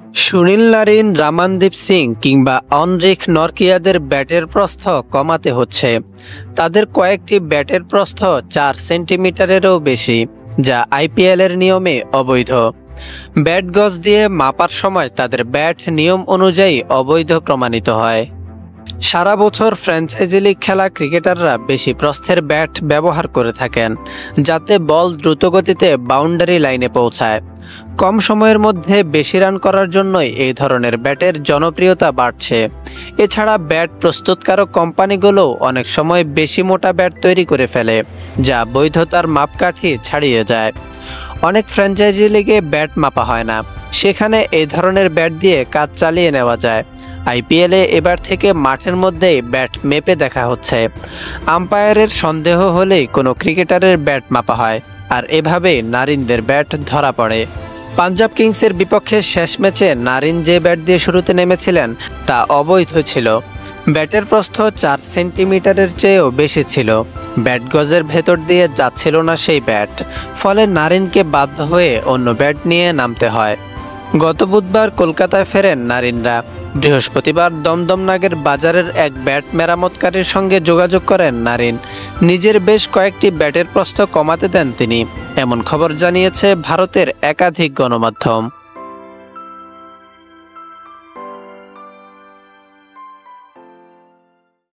Sunil Narine, Ramandeep Singh কিংবা অনরিক নরকিয়াদের ব্যাটের প্রস্থ কমাতে হচ্ছে। তাদের কয়েকটি ব্যাটের প্রস্থ 4 সেন্টিমিটারেরও বেশি, যা আইপিএলের নিয়মে অবৈধ। ব্যাট গজ দিয়ে মাপার সময় তাদের ব্যাট নিয়ম অনুযায়ী অবৈধ প্রমাণিত হয়। সারা বছর ফ্র্যাঞ্চাইজি লিগ খেলা ক্রিকেটাররা বেশি প্রস্থের ব্যাট ব্যবহার করে থাকেন, যাতে বল দ্রুতগতিতে বাউন্ডারি লাইনে পৌঁছায়। কম সময়ের মধ্যে বেশি রান করার জন্যই এই ধরনের ব্যাটের জনপ্রিয়তা বাড়ছে। এছাড়া ব্যাট প্রস্তুতকারক কোম্পানিগুলো অনেক সময় বেশি মোটা ব্যাট তৈরি করে ফেলে, যা বৈধতার মাপকাঠি ছাড়িয়ে যায়। অনেক ফ্র্যাঞ্চাইজি লিগে ব্যাট মাপা হয় না, সেখানে এই ধরনের ব্যাট দিয়ে কাজ চালিয়ে নেওয়া যায়। আইপিএলে এবার থেকে মাঠের মধ্যেই ব্যাট মেপে দেখা হচ্ছে। আম্পায়ারের সন্দেহ হলেই কোনো ক্রিকেটারের ব্যাট মাপা হয়, আর এভাবেই নারিনদের ব্যাট ধরা পড়ে। পাঞ্জাব কিংসের বিপক্ষে শেষ ম্যাচে নারিন যে ব্যাট দিয়ে শুরুতে নেমেছিলেন তা অবৈধ ছিল। ব্যাটের প্রস্থ 4 সেন্টিমিটারের চেয়েও বেশি ছিল। ব্যাট গজের ভেতর দিয়ে যাচ্ছিল না সেই ব্যাট, ফলে নারিনকে বাধ্য হয়ে অন্য ব্যাট নিয়ে নামতে হয়। গত বুধবার কলকাতায় ফেরেন নারিনরা। বৃহস্পতিবার দমদমনাগের বাজারের এক ব্যাট মেরামতকারীর সঙ্গে যোগাযোগ করেন নারিন। নিজের বেশ কয়েকটি ব্যাটের প্রস্থ কমাতে দেন তিনি, এমন খবর জানিয়েছে ভারতের একাধিক গণমাধ্যম।